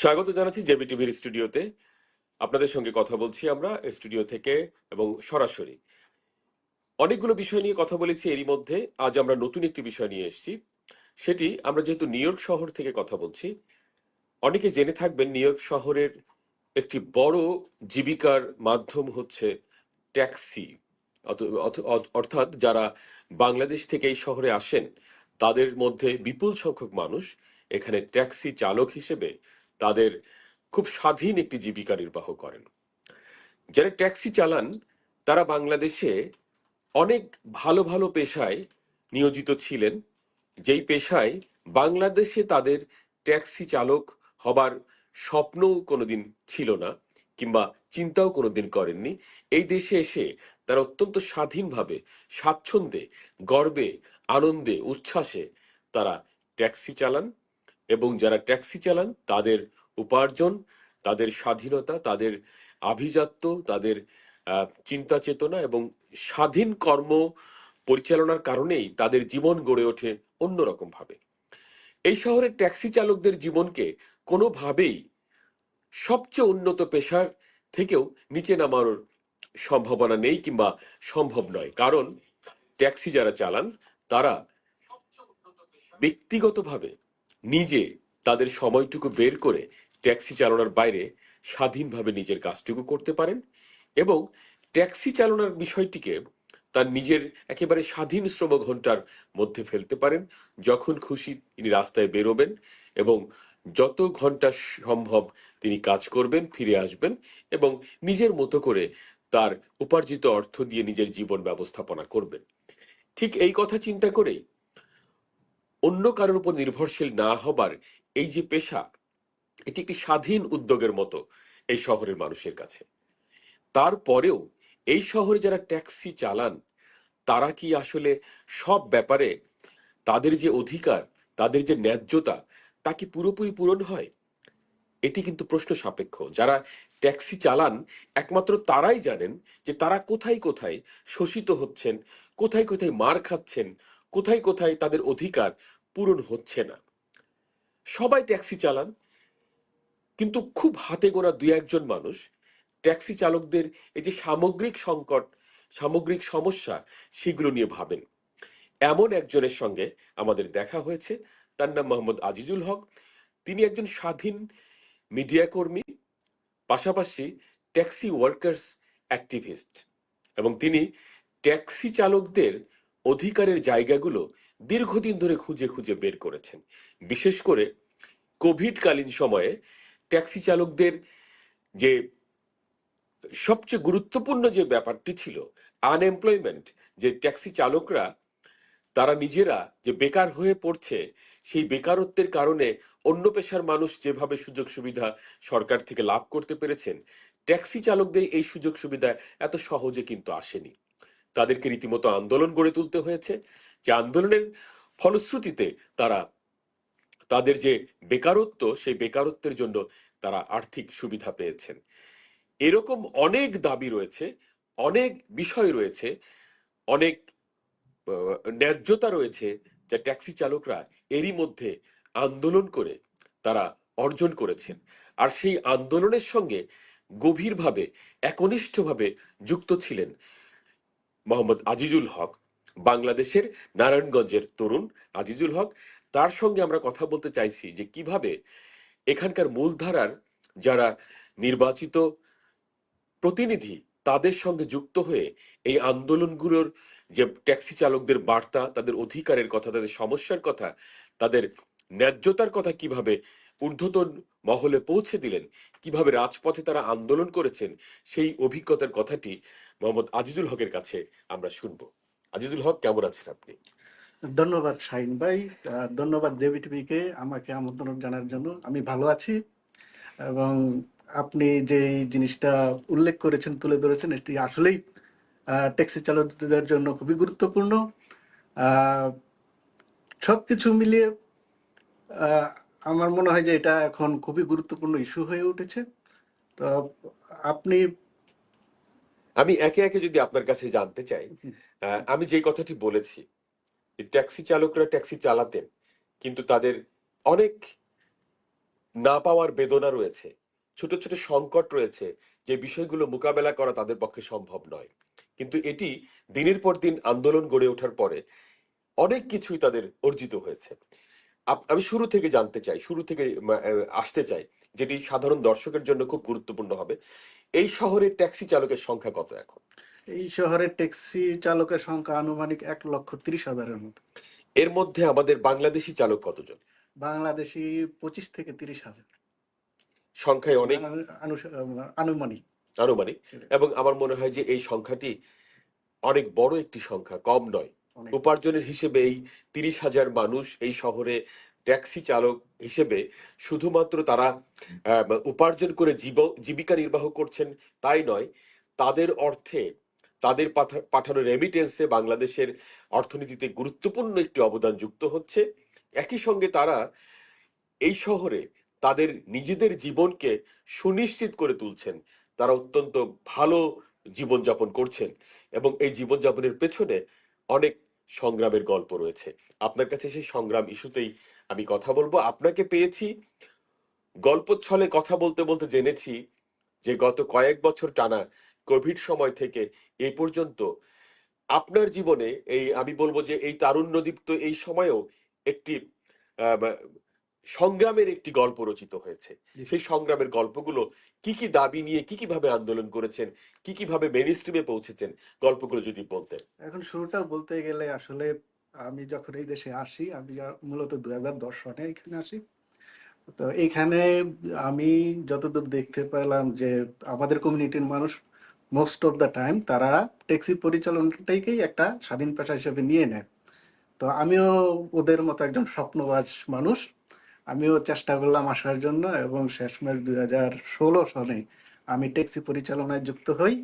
স্বাগত জানাচ্ছি জেবি টিভির স্টুডিওতে। আপনাদের সঙ্গে কথা বলছি আমরা স্টুডিও থেকে এবং সরাসরি। অনেকগুলো বিষয় নিয়ে কথা বলেছি, এরই মধ্যে আজ আমরা নতুন একটি বিষয় নিয়ে এসেছি। সেটি, আমরা যেহেতু নিউ ইয়র্ক শহর থেকে কথা বলছি, অনেকে জেনে থাকবেন নিউ ইয়র্ক শহরের একটি বড় জীবিকার মাধ্যম হচ্ছে ট্যাক্সি। অর্থাৎ যারা বাংলাদেশ থেকে এই শহরে আসেন তাদের মধ্যে বিপুল সংখ্যক মানুষ এখানে ট্যাক্সি চালক হিসেবে তাদের খুব স্বাধীন একটি জীবিকা নির্বাহ করেন। যারা ট্যাক্সি চালান তারা বাংলাদেশে অনেক ভালো ভালো পেশায় নিয়োজিত ছিলেন, যেই পেশায় বাংলাদেশে তাদের ট্যাক্সি চালক হবার স্বপ্নও কোনোদিন ছিল না কিংবা চিন্তাও কোনোদিন করেননি। এই দেশে এসে তারা অত্যন্ত স্বাধীনভাবে, স্বাচ্ছন্দ্যে, গর্বে, আনন্দে, উচ্ছ্বাসে তারা ট্যাক্সি চালান। এবং যারা ট্যাক্সি চালান তাদের উপার্জন, তাদের স্বাধীনতা, তাদের আভিজাত্য, তাদের চিন্তা চেতনা এবং স্বাধীন কর্ম পরিচালনার কারণেই তাদের জীবন গড়ে ওঠে অন্যরকম ভাবে। এই শহরের ট্যাক্সি চালকদের জীবনকে কোনোভাবেই সবচেয়ে উন্নত পেশার থেকেও নিচে নামার সম্ভাবনা নেই কিংবা সম্ভব নয়। কারণ ট্যাক্সি যারা চালান তারা ব্যক্তিগতভাবে নিজে তাদের সময়টুকু বের করে ট্যাক্সি চালানোর বাইরে স্বাধীনভাবে নিজের কাজটুকু করতে পারেন এবং ট্যাক্সি চালানোর বিষয়টিকে তার নিজের একেবারে স্বাধীন শ্রম ঘন্টার মধ্যে ফেলতে পারেন। যখন খুশি তিনি রাস্তায় বেরোবেন এবং যত ঘন্টা সম্ভব তিনি কাজ করবেন, ফিরে আসবেন এবং নিজের মতো করে তার উপার্জিত অর্থ দিয়ে নিজের জীবন ব্যবস্থাপনা করবেন। ঠিক এই কথা চিন্তা করেই অন্য কারোর উপর নির্ভরশীল না হবার এই যে পেশা, এটি একটি স্বাধীন উদ্যোগের মতো এই শহরের মানুষের কাছে। তারপরেও এই শহরে যারা ট্যাক্সি চালান তারা কি আসলে সব ব্যাপারে তাদের যে অধিকার, তাদের যে ন্যায্যতা, তা কি পুরোপুরি পূরণ হয়? এটি কিন্তু প্রশ্ন সাপেক্ষ। যারা ট্যাক্সি চালান একমাত্র তারাই জানেন যে তারা কোথায় কোথায় শোষিত হচ্ছেন, কোথায় কোথায় মার খাচ্ছেন, কোথায় কোথায় তাদের অধিকার পূরণ হচ্ছে না। সবাই ট্যাক্সি চালান, কিন্তু খুব হাতে গোনা দুই একজন মানুষ ট্যাক্সি চালকদের এই যে সামগ্রিক সংকট, সামগ্রিক সমস্যা, সেগুলো নিয়ে ভাবেন। এমন একজনের সঙ্গে আমাদের দেখা হয়েছে। তার নাম মোহাম্মদ আজিজুল হক। তিনি একজন স্বাধীন মিডিয়া কর্মী, পাশাপাশি ট্যাক্সি ওয়ার্কার্স অ্যাক্টিভিস্ট, এবং তিনি ট্যাক্সি চালকদের অধিকারের জায়গাগুলো দীর্ঘদিন ধরে খুঁজে খুঁজে বের করেছেন। বিশেষ করে কোভিডকালীন সময়ে ট্যাক্সি চালকদের যে সবচেয়ে গুরুত্বপূর্ণ যে ব্যাপারটি ছিল, আনএমপ্লয়মেন্ট, যে ট্যাক্সি চালকরা তারা নিজেরা যে বেকার হয়ে পড়ছে, সেই বেকারত্বের কারণে অন্য পেশার মানুষ যেভাবে সুযোগ সুবিধা সরকার থেকে লাভ করতে পেরেছেন, ট্যাক্সি চালকদের এই সুযোগ সুবিধা এত সহজে কিন্তু আসেনি। তাদেরকে রীতিমতো আন্দোলন গড়ে তুলতে হয়েছে। যে আন্দোলনের ফলশ্রুতিতে তারা তাদের যে বেকারত্ব, সেই বেকারত্বের জন্য তারা আর্থিক সুবিধা পেয়েছেন। এরকম অনেক দাবি রয়েছে, অনেক বিষয় রয়েছে, অনেক ন্যায্যতা রয়েছে, যা ট্যাক্সি চালকরা এরই মধ্যে আন্দোলন করে তারা অর্জন করেছেন। আর সেই আন্দোলনের সঙ্গে গভীরভাবে, একনিষ্ঠভাবে যুক্ত ছিলেন মোহাম্মদ আজিজুল হক, বাংলাদেশের নারায়ণগঞ্জের তরুণ আজিজুল হক। তার সঙ্গে আমরা কথা বলতে চাইছি যে কিভাবে এখানকার মূলধারার যারা নির্বাচিত প্রতিনিধি, তাদের সঙ্গে যুক্ত হয়ে এই আন্দোলনগুলোর যে ট্যাক্সি চালকদের বার্তা, তাদের অধিকারের কথা, তাদের সমস্যার কথা, তাদের ন্যায্যতার কথা কিভাবে ঊর্ধ্বতন মহলে পৌঁছে দিলেন, কিভাবে রাজপথে তারা আন্দোলন করেছেন, সেই অভিজ্ঞতার কথাটি মোহাম্মদ আজিজুল হকের কাছে আমরা শুনবো। আজিজুল হক, কেমন আছেন আপনি? ধন্যবাদ শাহিন ভাই, ধন্যবাদ জেবিটিভিকে আমাকে আমন্ত্রণ জানার জন্য। আমি ভালো আছি এবং আপনি যে জিনিসটা উল্লেখ করেছেন, তুলে ধরেছেন, এটি আসলেই ট্যাক্সি চালকদের জন্য খুবই গুরুত্বপূর্ণ। সব কিছু মিলিয়ে আমার মনে হয় যে এটা এখন খুবই গুরুত্বপূর্ণ ইস্যু হয়ে উঠেছে। তো আপনি আমি একে একে যদি আপনার কাছে জানতে চাই, আমি যে কথাটি বলেছি, ট্যাক্সি চালকরা ট্যাক্সি চালাতেন, কিন্তু তাদের অনেক না পাওয়ার বেদনা রয়েছে, ছোট ছোট সংকট রয়েছে, যে বিষয়গুলো মোকাবেলা করা তাদের পক্ষে সম্ভব নয়। কিন্তু এটি দিনের পর দিন আন্দোলন গড়ে ওঠার পরে অনেক কিছুই তাদের অর্জিত হয়েছে। আমি শুরু থেকে জানতে চাই, শুরু থেকে আসতে চাই, যেটি সাধারণ দর্শকের জন্য খুব গুরুত্বপূর্ণ হবে। এই শহরে ট্যাক্সি চালকের সংখ্যা কত এখন? এই শহরে ট্যাক্সি চালকের সংখ্যা আনুমানিক 1,30,000-এর মতো। এর মধ্যে আমাদের বাংলাদেশি চালক কতজন? বাংলাদেশি 25 থেকে 30 হাজার সংখ্যায় অনেক আনুমানিক। আনুমানিক। এবং আমার মনে হয় যে এই সংখ্যাটি অনেক বড় একটি সংখ্যা, কম নয়। অনেক। উপার্জনের হিসেবে এই 30,000 মানুষ এই শহরে ট্যাক্সি চালক হিসেবে শুধুমাত্র তারা উপার্জন করে জীবিকা নির্বাহ করছেন তাই নয়, তাদের অর্থে, তাদের পাঠানো রেমিটেন্সে বাংলাদেশের অর্থনীতিতে গুরুত্বপূর্ণ একটি অবদান যুক্ত হচ্ছে। একই সঙ্গে তারা এই শহরে তাদের নিজেদের জীবনকে সুনিশ্চিত করে তুলছেন। তারা অত্যন্ত ভালো জীবনযাপন করছেন এবং এই জীবনযাপনের পেছনে অনেক সংগ্রামের গল্প রয়েছে। আপনার কাছে সেই সংগ্রাম ইস্যুতেই আমি কথা বলবো। আপনাকে পেয়েছি গল্প ছলে কথা বলতে বলতে জেনেছি যে গত কয়েক বছর টানা কোভিড সময় থেকে এই পর্যন্ত আপনার জীবনে এই, আমি বলবো যে এই তারুণ্যদীপ্ত এই সময়েও একটি আহ, সংগ্রামের একটি গল্প রচিত হয়েছে। সেই সংগ্রামের গল্পগুলো কি কি দাবি নিয়ে কি কিভাবে আন্দোলন করেছেন, কি কিভাবে মেইন স্ট্রিমে পৌঁছেছেন, গল্পগুলো যদি বলতেন। এখন শুরুটা বলতে গেলে আসলে আমি যখন এই দেশে আসি, আমি মূলত 2010 সনে এখানে আসি। তো এইখানে আমি যতদূর দেখতে পেলাম যে আমাদের কমিউনিটির মানুষ মোস্ট অফ দ্য টাইম তারা ট্যাক্সি পরিচালনাটাকেই একটা স্বাধীন পেশা হিসেবে নিয়ে নেয়। তো আমিও ওদের মতো একজন স্বপ্নবাজ মানুষ। আমিও চেষ্টা করলাম আসার জন্য এবং শেষমেশ 2016 সনে আমি ট্যাক্সি পরিচালনায় যুক্ত হই।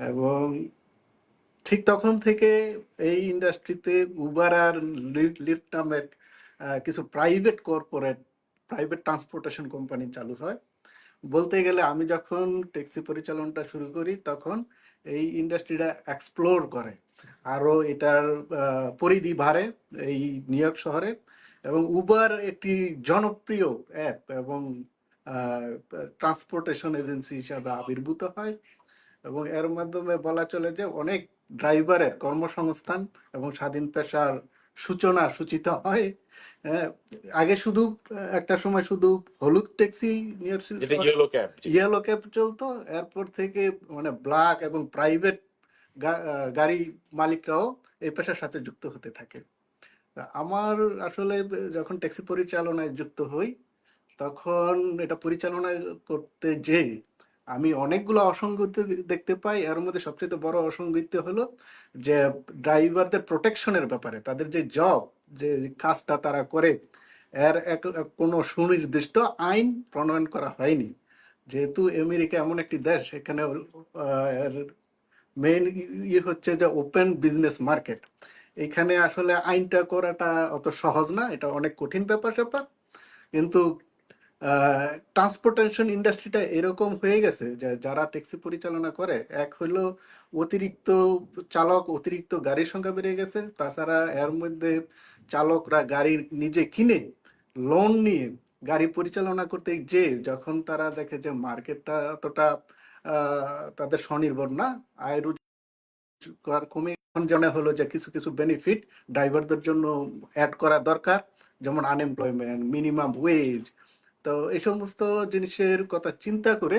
এবং ঠিক তখন থেকে এই ইন্ডাস্ট্রিতে উবার আর লিফট নামের কিছু প্রাইভেট ট্রান্সপোর্টেশন কোম্পানি চালু হয়। বলতে গেলে আমি যখন ট্যাক্সি পরিচালনাটা শুরু করি তখন এই ইন্ডাস্ট্রিটা এক্সপ্লোর করে, আরও এটার পরিধি বাড়ে এই নিউ ইয়র্ক শহরে, এবং উবার একটি জনপ্রিয় অ্যাপ এবং ট্রান্সপোর্টেশন এজেন্সি হিসাবে আবির্ভূত হয়। এবং এর মাধ্যমে বলা চলে যে অনেক ড্রাইভারের কর্মসংস্থান এবং স্বাধীন পেশার সূচনা সূচিত হয়। হ্যাঁ, আগে শুধু একটা সময় শুধু হলুদ ট্যাক্সি যেটা ইয়েলো ক্যাব, ইয়েলো ক্যাব চলতো, এরপর থেকে মানে ব্ল্যাক এবং প্রাইভেট গাড়ি মালিকরাও এই পেশার সাথে যুক্ত হতে থাকে। তা আমার আসলে যখন ট্যাক্সি পরিচালনায় যুক্ত হই তখন এটা পরিচালনা করতে যেয়ে আমি অনেকগুলো অসঙ্গতি দেখতে পাই। এর মধ্যে সবচেয়ে বড় অসঙ্গতি হলো যে ড্রাইভারদের প্রোটেকশনের ব্যাপারে, তাদের যে জব, যে কাজটা তারা করে, কোনো সুনির্দিষ্ট আইন প্রণয়ন করা হয়নি। যেহেতু আমেরিকা এমন একটি দেশ, এখানে মেইন ইয়ে হচ্ছে যে ওপেন বিজনেস মার্কেট। এখানে আসলে আইনটা করাটা অত সহজ না, এটা অনেক কঠিন ব্যাপার। কিন্তু ট্রান্সপোর্টেশন ইন্ডাস্ট্রিটা এরকম হয়ে গেছে যে যারা ট্যাক্সি পরিচালনা করে, এক হলো অতিরিক্ত চালক, অতিরিক্ত গাড়ির সংখ্যা বেড়ে গেছে। তাছাড়া এর মধ্যে চালকরা গাড়ি নিজে কিনে লোন নিয়ে গাড়ি পরিচালনা করতে যে যখন তারা দেখে যে মার্কেটটা অতটা তাদের স্বনির্ভর না, আয় রোজগার কমে, এখন জানা হলো যে কিছু কিছু বেনিফিট ড্রাইভারদের জন্য অ্যাড করা দরকার, যেমন আনএমপ্লয়মেন্ট, মিনিমাম ওয়েজ। তো এই সমস্ত জিনিসের কথা চিন্তা করে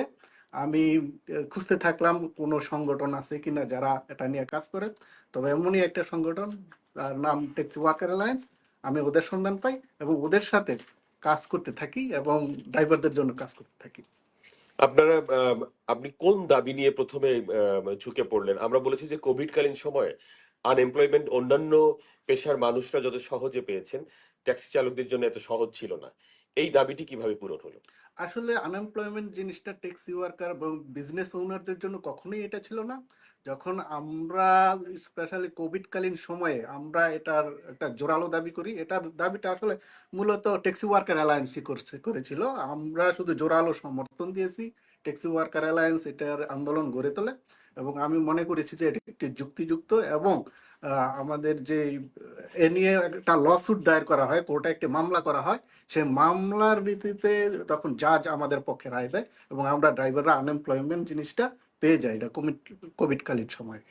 আমি খুঁজতে থাকলাম কোনো সংগঠন আছে কিনা যারা এটা নিয়ে কাজ করে। তবে এমনই একটা সংগঠন, তার নাম ট্যাক্সি ওয়ার্কার অ্যালায়েন্স। আমি ওদের সন্ধান পাই এবং ওদের সাথে কাজ করতে থাকি এবং ড্রাইভারদের জন্য কাজ করতে থাকি। আপনারা আপনি কোন দাবি নিয়ে প্রথমে ঝুঁকে পড়লেন? আমরা বলেছি যে কোভিডকালীন সময়ে আনএমপ্লয়মেন্ট অন্যান্য পেশার মানুষরা যত সহজে পেয়েছেন, ট্যাক্সি চালকদের জন্য এত সহজ ছিল না। এই দাবিটি কিভাবে পূরণ হলো? আসলে আনএমপ্লয়মেন্ট জিনিসটা ট্যাক্সি ওয়ার্কার এবং বিজনেস ওনারদের জন্য কখনোই এটা ছিল না। যখন আমরা স্পেশালি কোভিডকালীন সময়ে আমরা এটার একটা জোরালো দাবি করি, এটার দাবিটা আসলে মূলত ট্যাক্সি ওয়ার্কার অ্যালায়েন্সই করেছিল। আমরা শুধু জোরালো সমর্থন দিয়েছি, ট্যাক্সি ওয়ার্কার অ্যালায়েন্স এটার আন্দোলন গড়ে তোলে এবং আমি মনে করেছি যে এটি একটি যুক্তিযুক্ত এবং আমাদের যে এ নিয়ে একটা লসুট দায়ের করা হয়, কোর্টে একটি মামলা করা হয়, সেই মামলার ভিত্তিতে তখন জাজ আমাদের পক্ষে রায় দেয় এবং আমরা ড্রাইভাররা আনএমপ্লয়মেন্ট জিনিসটা পেয়ে যাই। এটা কোভিডকালীন সময়।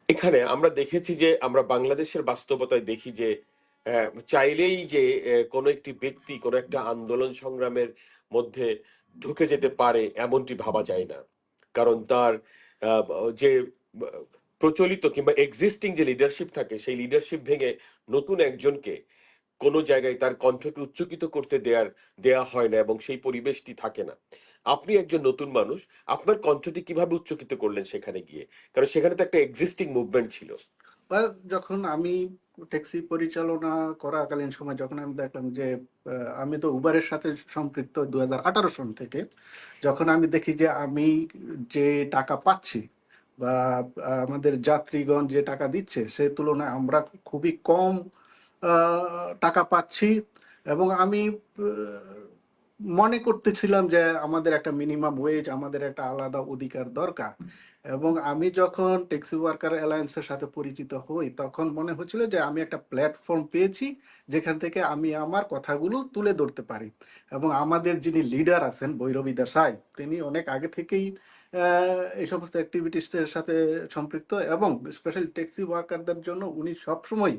এখানে আমরা দেখেছি যে আমরা বাংলাদেশের বাস্তবতায় দেখি যে চাইলেই যে কোনো একটি ব্যক্তি কোনো একটা আন্দোলন সংগ্রামের মধ্যে ঢুকে যেতে পারে এমনটি ভাবা যায় না। কারণ তার আহ, যে প্রচলিত কিংবা এক্সিস্টিং যে লিডারশিপ থাকে সেই লিডারশিপ ভেঙে নতুন একজনকে কোনো জায়গায় তার কণ্ঠকে উচ্চকিত করতে দেয়া হয় না এবং সেই পরিবেশটি থাকে না। আপনি একজন নতুন মানুষ, আপনার কণ্ঠটি কিভাবে উচ্চকিত করলেন সেখানে গিয়ে? কারণ সেখানে তো একটা এক্সিস্টিং মুভমেন্ট ছিল। বা যখন আমি ট্যাক্সি পরিচালনা করাকালীন সময় যখন আমি দেখলাম যে আমি তো উবারের সাথে সম্পৃক্ত 2018 সন থেকে, যখন আমি দেখি যে আমি যে টাকা পাচ্ছি বা আমাদের যাত্রীগণ যে টাকা দিচ্ছে সে তুলনায় আমরা খুবই কম টাকা পাচ্ছি, এবং আমি মনে করতেছিলাম যে আমাদের একটা মিনিমাম ওয়েজ, আমাদের একটা আলাদা অধিকার দরকার। এবং আমি যখন ট্যাক্সি ওয়ার্কার অ্যালায়েন্সের সাথে পরিচিত হই তখন মনে হচ্ছিল যে আমি একটা প্ল্যাটফর্ম পেয়েছি যেখান থেকে আমি আমার কথাগুলো তুলে ধরতে পারি। এবং আমাদের যিনি লিডার আছেন ভৈরবী দেশাই, তিনি অনেক আগে থেকেই এই সমস্ত অ্যাক্টিভিটিসের সাথে সম্পৃক্ত এবং স্পেশালি ট্যাক্সি ওয়ার্কারদের জন্য উনি সবসময়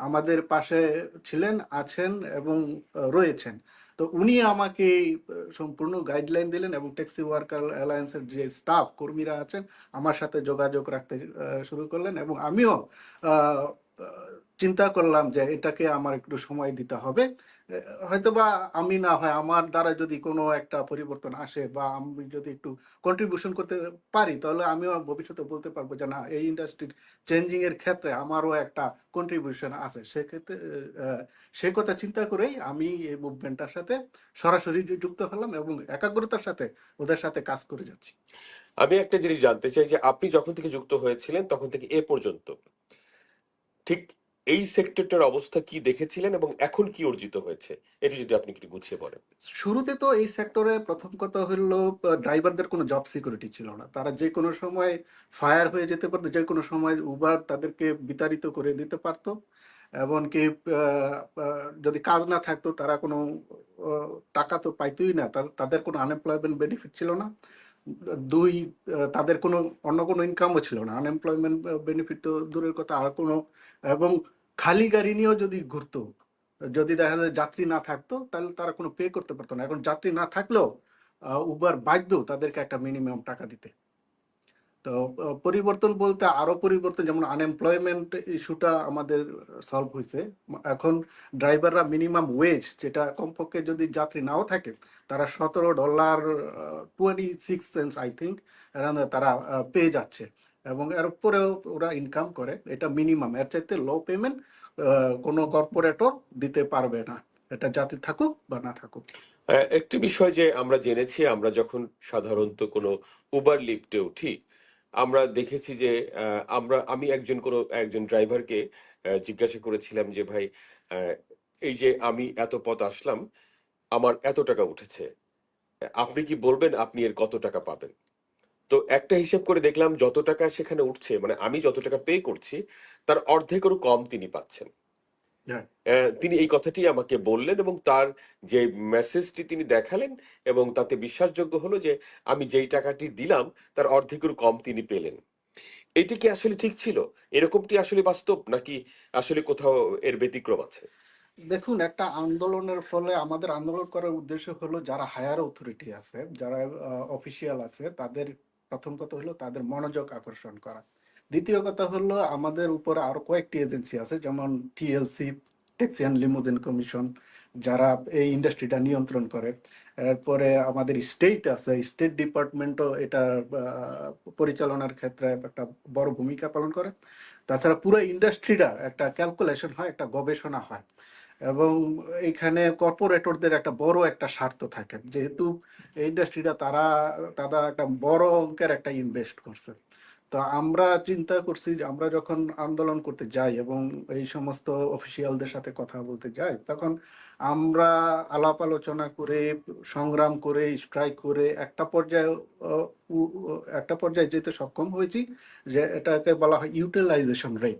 আমাদের পাশে ছিলেন, আছেন এবং রয়েছেন। তো উনি আমাকে সম্পূর্ণ গাইডলাইন দিলেন এবং ট্যাক্সি ওয়ার্কার অ্যালায়েন্সের যে স্টাফ কর্মীরা আছেন আমার সাথে যোগাযোগ রাখতে শুরু করলেন এবং আমিও আহ, চিন্তা করলাম যে এটাকে আমার একটু সময় দিতে হবে। হয়তোবা আমি না হয় আমার দ্বারা যদি কোনো একটা পরিবর্তন আসে বা আমি যদি একটু কন্ট্রিবিউশন করতে পারি তাহলে আমিও ভবিষ্যতে বলতে পারবো যে না, এই ইন্ডাস্ট্রির চেঞ্জিং এর ক্ষেত্রে আমারও একটা কন্ট্রিবিউশন আছে। সেক্ষেত্রে সেই কথা চিন্তা করেই আমি এই মুভমেন্টটার সাথে সরাসরি যুক্ত হলাম এবং একাগ্রতার সাথে ওদের সাথে কাজ করে যাচ্ছি। আমি একটা জিনিস জানতে চাই যে আপনি যখন থেকে যুক্ত হয়েছিলেন তখন থেকে এ পর্যন্ত ঠিক এই সেক্টরটার অবস্থা কি দেখেছিলেন এবং এখন কি অর্জিত হয়েছে, এটি যদি আপনি একটু গুছিয়ে বলেন। শুরুতে তো এই সেক্টরে প্রথম কথা হলো ড্রাইভারদের কোনো জব সিকিউরিটি ছিল না, তারা যে কোনো সময় ফায়ার হয়ে যেতে পারতো, যে কোনো সময় উবার তাদেরকে বিতাড়িত করে দিতে পারতো। এমনকি যদি কাজ না থাকতো তারা কোনো টাকা তো পাইতোই না, তাদের কোনো আনএমপ্লয়মেন্ট বেনিফিট ছিল না। দুই, তাদের কোনো অন্য কোনো ইনকামও ছিল না, আনএমপ্লয়মেন্ট বেনিফিট তো দূরের কথা, আর কোনো। এবং খালি গাড়ি নিয়েও যদি ঘুরতো, যদি দেখা যায় যাত্রী না থাকতো তাহলে তারা কোনো পে করতে পারতো না। এখন যাত্রী না থাকলেও উবার বাধ্য তাদেরকে একটা মিনিমাম টাকা দিতে। তো পরিবর্তন বলতে আরো পরিবর্তন, যেমন আনএমপ্লয়মেন্ট ইস্যুটা আমাদের সলভ হয়েছে। এখন ড্রাইভাররা মিনিমাম ওয়েজ, যেটা কমপক্ষে যদি যাত্রী নাও থাকে তারা $17.26 আই থিঙ্ক তারা পেয়ে যাচ্ছে এবং এর উপরেও ওরা ইনকাম করে। এটা মিনিমাম, এর চাইতে লো পেমেন্ট কোনো কর্পোরেটর দিতে পারবে না, এটা যাত্রী থাকুক বা না থাকুক। একটি বিষয় যে আমরা জেনেছি, আমরা যখন সাধারণত কোনো উবার লিফটে উঠি আমরা দেখেছি যে আমি একজন ড্রাইভারকে জিজ্ঞাসা করেছিলাম যে ভাই, আহ, এই যে আমি এত পথ আসলাম, আমার এত টাকা উঠেছে, আপনি কি বলবেন আপনি এর কত টাকা পাবেন? তো একটা হিসাব করে দেখলাম যত টাকা সেখানে উঠছে, মানে আমি যত টাকা পে করছি তার অর্ধেকেরও কম তিনি পাচ্ছেন। হ্যাঁ, তিনি এই কথাটি আমাকে বললেন এবং তার যে মেসেজটি তিনি দেখালেন এবং তাতে বিশ্বাসযোগ্য হলো যে আমি যেই টাকাটি দিলাম তার অর্ধেকেরও কম তিনি পেলেন। এটি কি আসলে ঠিক ছিল? এরকমটি আসলে বাস্তব নাকি আসলে কোথাও এর ব্যতিক্রম আছে? দেখুন, একটা আন্দোলনের ফলে আমাদের আন্দোলন করার উদ্দেশ্য হলো যারা হায়ার অথরিটি আছে, যারা অফিসিয়াল আছে, তাদের প্রথম কথা হলো তাদের মনোযোগ আকর্ষণ করা। দ্বিতীয় কথা হলো আমাদের উপরে আরো কয়েকটি এজেন্সি আছে, যেমন TLC, taxi and limousine commission, যারা এই ইন্ডাস্ট্রিটা নিয়ন্ত্রণ করে। এরপরে আমাদের স্টেট আছে, স্টেট ডিপার্টমেন্টও এটা পরিচালনার ক্ষেত্রে একটা বড় ভূমিকা পালন করে। তাছাড়া পুরো ইন্ডাস্ট্রিটা একটা ক্যালকুলেশন হয়, একটা গবেষণা হয় এবং এইখানে কর্পোরেটরদের একটা বড় একটা স্বার্থ থাকে, যেহেতু এই ইন্ডাস্ট্রিটা তারা তারা একটা বড় অঙ্কের একটা ইনভেস্ট করছে। তো আমরা চিন্তা করছি যে আমরা যখন আন্দোলন করতে যাই এবং এই সমস্ত অফিসিয়ালদের সাথে কথা বলতে যাই তখন আমরা আলাপ আলোচনা করে, সংগ্রাম করে, স্ট্রাইক করে একটা পর্যায়ে একটা পর্যায়ে যেতে সক্ষম হয়েছি যে এটাকে বলা হয় ইউটিলাইজেশন রেট।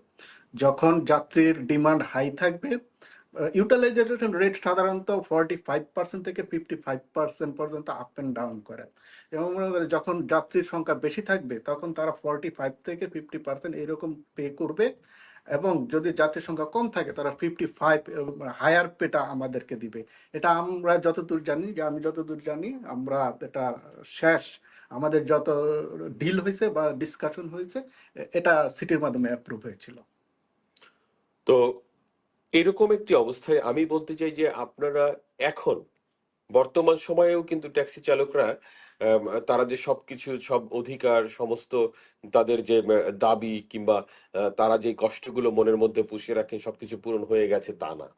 যখন যাত্রীর ডিমান্ড হাই থাকবে, ইউটিলাইজেশন রেট সাধারণত 45% থেকে 55% পর্যন্ত আপ অ্যান্ড ডাউন করে। এবং মনে করে যখন যাত্রীর সংখ্যা বেশি থাকবে তখন তারা 45 থেকে 50% এরকম পে করবে, এবং যদি যাত্রীর সংখ্যা কম থাকে তারা 55 হায়ার পেটা আমাদেরকে দিবে। এটা আমরা যতদূর জানি, যে আমি যতদূর জানি, আমরা এটা শেষ আমাদের যত ডিল হয়েছে বা ডিসকাশন হয়েছে, এটা সিটির মাধ্যমে অ্যাপ্রুভ হয়েছিল। তো এরকম একটি অবস্থায় আমি বলতে চাই যে আপনারা এখন বর্তমান সময়েও কিন্তু ট্যাক্সি চালকরা তারা যে সবকিছু সব অধিকার সমস্ত তাদের যে দাবি কিংবা তারা যে কষ্টগুলো মনের মধ্যে পুষিয়ে রাখেন সবকিছু পূরণ হয়ে গেছে তা না।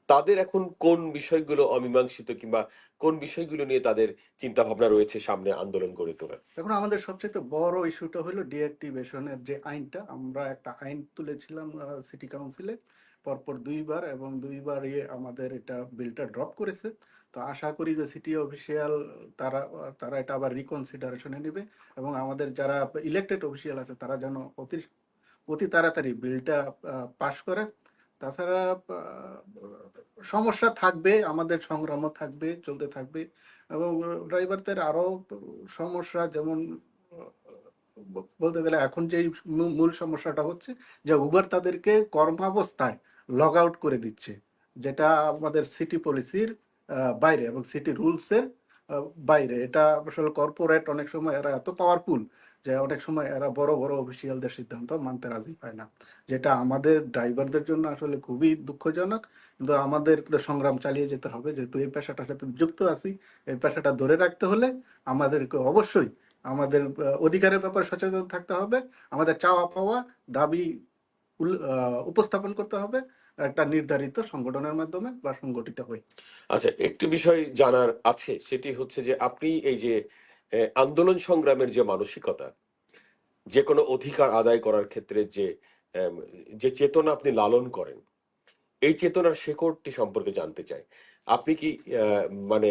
তাদের এখন কোন বিষয়গুলো অমীমাংসিত কিংবা কোন বিষয়গুলো নিয়ে তাদের চিন্তা ভাবনা রয়েছে সামনে আন্দোলন গড়ে তোলার? এখন আমাদের সবচেয়ে বড় ইস্যুটা হলো ডিঅ্যাক্টিভেশনের যে আইনটা, আমরা একটা আইন তুলেছিলাম সিটি কাউন্সিলে পরপর দুইবার, এবং দুইবার আমাদের এটা বিলটা ড্রপ করেছে। তো আশা করি যে সিটি অফিসিয়াল তারা তারা এটা আবার রিকনসিডারেশনে নেবে, এবং আমাদের যারা ইলেক্টেড অফিসিয়াল আছে তারা যেন অতি অতি তাড়াতাড়ি বিলটা পাশ করে। তাছাড়া সমস্যা থাকবে, আমাদের সংগ্রামও থাকবে, চলতে থাকবে। এবং ড্রাইভারদের আরও সমস্যা, যেমন বলতে গেলে এখন যেই মূল সমস্যাটা হচ্ছে যে উবার তাদেরকে কর্মাবস্থায় লগ আউট করে দিচ্ছে, যেটা আমাদের সিটি পলিসির বাইরে এবং সিটি রুলসের বাইরে। এটা আসলে কর্পোরেট অনেক সময় এরা এত পাওয়ারফুল যে অনেক সময় এরা বড় বড় অফিসিয়ালদের সিদ্ধান্ত মানতে রাজি হয় না, যেটা আমাদের ড্রাইভারদের জন্য আসলে খুবই দুঃখজনক। কিন্তু আমাদের তো সংগ্রাম চালিয়ে যেতে হবে, যেহেতু এই পেশাটার সাথে যুক্ত আছি। এই পেশাটা ধরে রাখতে হলে আমাদেরকে অবশ্যই আমাদের অধিকারের ব্যাপারে সচেতন থাকতে হবে, আমাদের চাওয়া পাওয়া দাবি উপস্থাপন করতে হবে একটা নির্ধারিত সংগঠনের মাধ্যমে বা সংগঠিত হয়ে। আচ্ছা, একটি বিষয় জানার আছে, সেটি হচ্ছে যে আপনি এই যে আন্দোলন সংগ্রামের যে মানসিকতা, যে কোনো অধিকার আদায় করার ক্ষেত্রে যে আম, যে চেতনা আপনি লালন করেন, এই চেতনার শেকড়টি সম্পর্কে জানতে চাই। আপনি কি মানে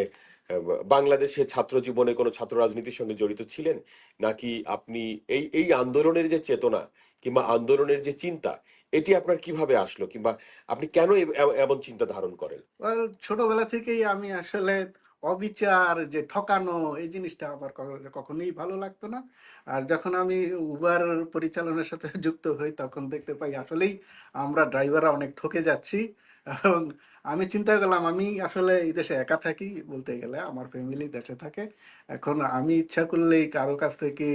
বাংলাদেশে ছাত্র জীবনে কোনো ছাত্র রাজনীতির সঙ্গে জড়িত ছিলেন, নাকি আপনি এই এই আন্দোলনের যে চেতনা কিংবা আন্দোলনের যে চিন্তা, এটি আপনার কিভাবে আসলো কিংবা আপনি কেন এমন চিন্তা ধারণ করেন? ছোটবেলা থেকেই আমি আসলে অবিচার, যে ঠকানো, এই জিনিসটা আমার কখনোই ভালো লাগতো না। আর যখন আমি উবার পরিচালনার সাথে যুক্ত হই তখন দেখতে পাই আসলেই আমরা ড্রাইভাররা অনেক ঠকে যাচ্ছি। এবং আমি চিন্তা করলাম আমি আসলে এই দেশে একা থাকি, বলতে গেলে আমার ফ্যামিলি দেশে থাকে। এখন আমি ইচ্ছা করলেই কারো কাছ থেকে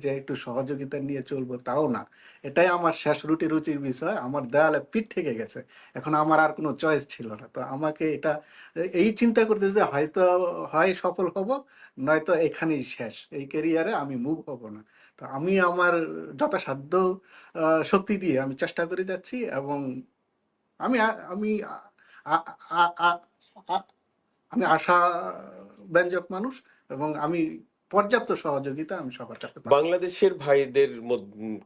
যে একটু সহযোগিতা নিয়ে চলবো তাও না। এটাই আমার শেষ রুচির বিষয়, আমার দেয়ালে পিঠ থেকে গেছে। এখন আমার আর কোনো চয়েস ছিল না, তো আমাকে এটা এই চিন্তা করতে যে হয়তো হয় সফল হব, নয়তো এখানেই শেষ, এই ক্যারিয়ারে আমি মুভ হব না। তো আমি আমার যথাসাধ্য শক্তি দিয়ে আমি চেষ্টা করে যাচ্ছি, এবং আমি আমি আ- আ- আ- আ- আমি আশা ব্যঞ্জক মানুষ, এবং আমি পর্যাপ্ত সহযোগিতা আমি সবার কাছে পাচ্ছি। বাংলাদেশের ভাইদের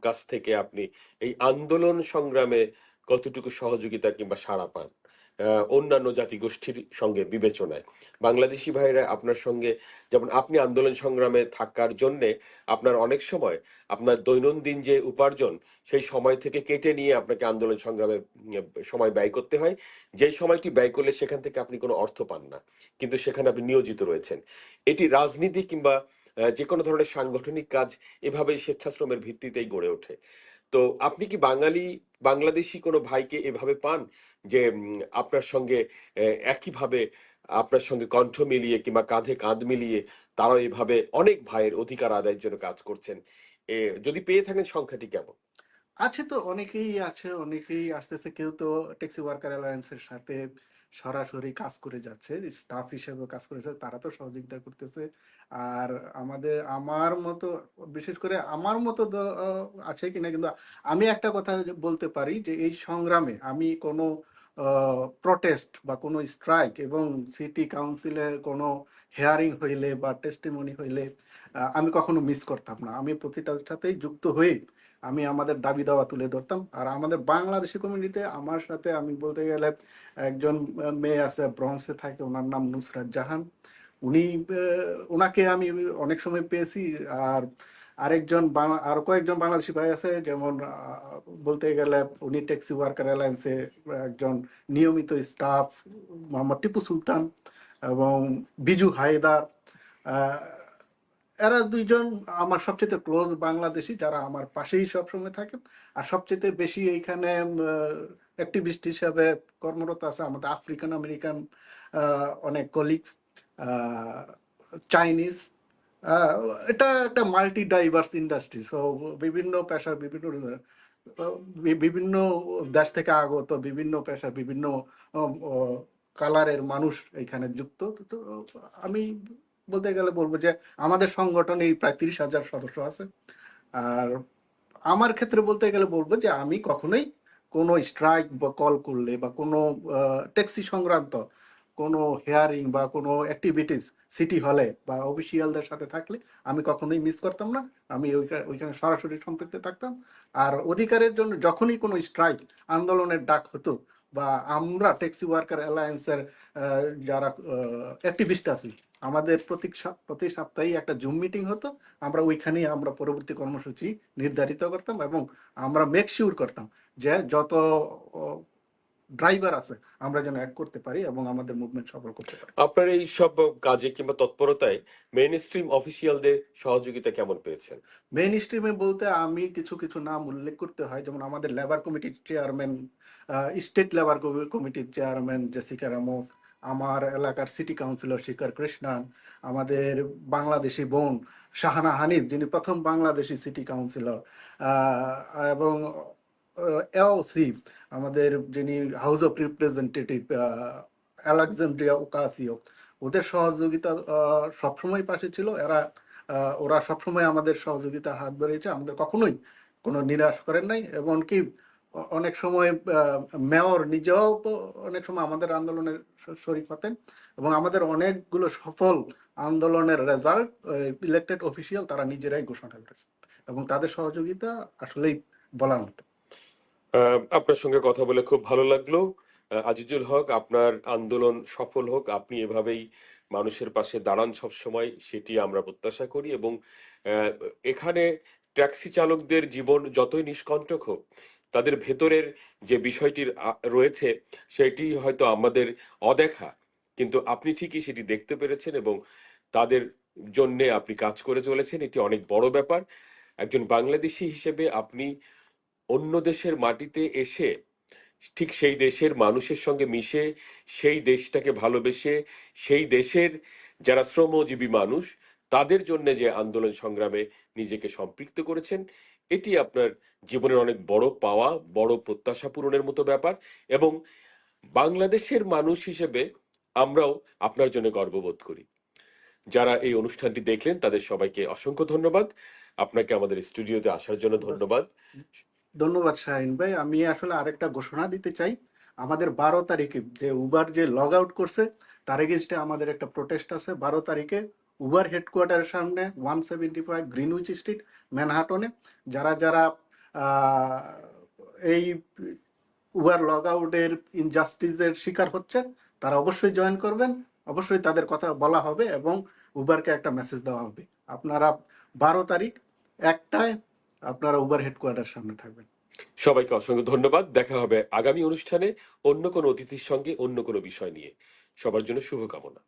কাছ থেকে আপনি এই আন্দোলন সংগ্রামে কতটুকু সহযোগিতা কিংবা সাড়া পান অন্যান্য জাতিগোষ্ঠীর সঙ্গে বিবেচনায়? বাংলাদেশি ভাইরা আপনার সঙ্গে, যেমন আপনি আন্দোলন সংগ্রামে থাকার জন্যে আপনার অনেক সময় আপনার দৈনন্দিন যে উপার্জন সেই সময় থেকে কেটে নিয়ে আপনাকে আন্দোলন সংগ্রামে সময় ব্যয় করতে হয়। যে সময়টি ব্যয় করলে সেখান থেকে আপনি কোনো অর্থ পান না, কিন্তু সেখানে আপনি নিয়োজিত রয়েছেন। এটি রাজনীতি কিংবা যে কোনো ধরনের সাংগঠনিক কাজ এভাবেই স্বেচ্ছাশ্রমের ভিত্তিতেই গড়ে ওঠে। তো আপনি কি বাংলাদেশি কোনো ভাইকে এভাবে পান যে আপনার সঙ্গে একইভাবে আপনার সঙ্গে কণ্ঠ মিলিয়ে কিংবা কাঁধে কাঁধ মিলিয়ে তারাও এভাবে অনেক ভাইয়ের অধিকার আদায়ের জন্য কাজ করছেন? যদি পেয়ে থাকেন সংখ্যাটি কেমন? আছে তো, অনেকেই আছে, অনেকেই আসতেছে। কেউ তো ট্যাক্সি ওয়ার্কার অ্যালায়েন্সের সাথে সরাসরি কাজ করে যাচ্ছে, স্টাফ হিসেবে কাজ করেছে, তারা তো সহযোগিতা করতেছে। আর আমার মতো, বিশেষ করে আমার মতো আছে কিনা, কিন্তু আমি একটা কথা বলতে পারি যে এই সংগ্রামে আমি কোনো প্রটেস্ট বা কোনো স্ট্রাইক এবং সিটি কাউন্সিলের কোনো হেয়ারিং হইলে বা টেস্টিমনি হইলে আমি কখনো মিস করতাম না। আমি প্রতিটার সাথেই যুক্ত হয়ে আমি আমাদের দাবি দাওয়া তুলে ধরতাম। আর আমাদের বাংলাদেশি কমিউনিটিতে আমার সাথে, আমি বলতে গেলে একজন মেয়ে আছে ব্রঞ্জে থাকে, ওনার নাম নুসরাত জাহান। উনি ওনাকে আমি অনেক সময় পেয়েছি। আর আরো কয়েকজন বাংলাদেশি ভাই আছে, যেমন বলতে গেলে উনি ট্যাক্সি ওয়ার্কার অ্যালায়েন্সে একজন নিয়মিত স্টাফ, মোহাম্মদ টিপু সুলতান এবং বিজু হায়দার। আহ, এরা দুইজন আমার সবচেয়ে ক্লোজ বাংলাদেশি, যারা আমার পাশেই সবসময় থাকে। আর সবচেয়ে বেশি এইখানে অ্যাক্টিভিস্ট হিসাবে কর্মরত আছে আমাদের আফ্রিকান আমেরিকান অনেক কলিগস, চাইনিজ। আহ, এটা একটা মাল্টি ডাইভার্স ইন্ডাস্ট্রি। সো বিভিন্ন পেশার বিভিন্ন দেশ থেকে আগত বিভিন্ন পেশার বিভিন্ন কালারের মানুষ এখানে যুক্ত। তো আমি বলতে গেলে বলবো যে আমাদের সংগঠনে প্রায় 30,000 সদস্য আছে। আর আমার ক্ষেত্রে বলতে গেলে বলবো যে আমি কখনোই কোনো স্ট্রাইক বা কল করলে বা কোনো ট্যাক্সি সংক্রান্ত কোনো হেয়ারিং বা কোনো অ্যাক্টিভিটিস সিটি হলে বা অফিসিয়ালদের সাথে থাকলে আমি কখনোই মিস করতাম না। আমি ওইখানে সরাসরি সম্পৃক্ত থাকতাম। আর অধিকারের জন্য যখনই কোনো স্ট্রাইক আন্দোলনের ডাক হতো, বা আমরা ট্যাক্সি ওয়ার্কার অ্যালায়েন্সের যারা অ্যাক্টিভিস্ট আছি, আমাদের প্রতি সপ্তাহে একটা জুম মিটিং হতো। আমরা ওইখানেই আমরা পরবর্তী কর্মসূচি নির্ধারিত করতাম এবং আমরা মেক শিওর করতাম যে যত ড্রাইভার আছে আমরা যেন অ্যাড করতে পারি এবং আমাদের মুভমেন্ট সফল করতে পারি। আপনার এই সব কাজে কিংবা তৎপরতায় মেইন স্ট্রিম অফিসিয়ালদের সহযোগিতা কেমন পেয়েছেন? মেইন স্ট্রিমে বলতে আমি কিছু কিছু নাম উল্লেখ করতে হয়, যেমন আমাদের লেবার কমিটির চেয়ারম্যান, স্টেট লেবার কমিটির চেয়ারম্যান জেসিকা রামোস, আমার এলাকার সিটি কাউন্সিলর শিকার কৃষ্ণান, আমাদের বাংলাদেশি বোন শাহানা হানিফ, যিনি প্রথম বাংলাদেশি সিটি কাউন্সিলর, এবং এওসি আমাদের যিনি house of representative Alexandria Ocasio. ওদের সহযোগিতা সবসময় পাশে ছিল। ওরা সবসময় আমাদের সহযোগিতার হাত বাড়িয়েছে, আমাদের কখনোই কোনো নিরাশ করেন নাই। এমনকি অনেক সময় মেয়র নিজেও অনেক সময় আমাদের আন্দোলনের শরিক হতেন এবং আমাদের অনেকগুলো সফল আন্দোলনের রেজাল্ট ইলেক্টেড অফিসিয়াল তারা নিজেরাই ঘোষণা করেছে এবং তাদের সহযোগিতা আসলেই বলার মতো। আপনার সঙ্গে কথা বলে খুব ভালো লাগলো। আজিজুল হক, আপনার আন্দোলন সফল হোক, আপনি এভাবেই মানুষের পাশে দাঁড়ান সব সময়, সেটি আমরা প্রত্যাশা করি। এবং এখানে ট্যাক্সি চালকদের জীবন যতই নিষ্কণ্টক হোক, তাদের ভেতরের যে বিষয়টি রয়েছে সেটি হয়তো আমাদের অদেখা, কিন্তু আপনি ঠিকই সেটি দেখতে পেরেছেন এবং তাদের জন্যে আপনি কাজ করে চলেছেন। এটি অনেক বড় ব্যাপার। একজন বাংলাদেশি হিসেবে আপনি অন্য দেশের মাটিতে এসে ঠিক সেই দেশের মানুষের সঙ্গে মিশে, সেই দেশটাকে ভালোবেসে, সেই দেশের যারা শ্রমজীবী মানুষ তাদের জন্য যে আন্দোলন সংগ্রামে নিজেকে সম্পৃক্ত করেছেন, এটি আপনার জীবনের অনেক বড় পাওয়া, বড় প্রত্যাশা পূরণের মতো ব্যাপার। এবং বাংলাদেশের মানুষ হিসেবে আমরাও আপনার জন্য গর্ববোধ করি। যারা এই অনুষ্ঠানটি দেখলেন তাদের সবাইকে অসংখ্য ধন্যবাদ। আপনাকে আমাদের স্টুডিওতে আসার জন্য ধন্যবাদ। ধন্যবাদ শাহিন ভাই। আমি আসলে আরেকটা ঘোষণা দিতে চাই। আমাদের 12 তারিখে যে উবার যে লগ আউট করছে তার এগেনস্টে আমাদের একটা প্রোটেস্ট আছে 12 তারিখে উবার হেডকোয়ার্টারের সামনে 175 গ্রিনউইচ স্ট্রিট, ম্যানহাটনে। যারা যারা আহ, এই উবার লগ আউটের ইনজাস্টিসের শিকার হচ্ছে তারা অবশ্যই জয়েন করবেন। অবশ্যই তাদের কথা বলা হবে এবং উবারকে একটা মেসেজ দেওয়া হবে। আপনারা 12 তারিখ 1টায় আপনারা উবার হেডকোয়ার্টার সামনে থাকবেন। সবাইকে অসংখ্য ধন্যবাদ। দেখা হবে আগামী অনুষ্ঠানে অন্য কোনো অতিথির সঙ্গে অন্য কোনো বিষয় নিয়ে। সবার জন্য শুভকামনা।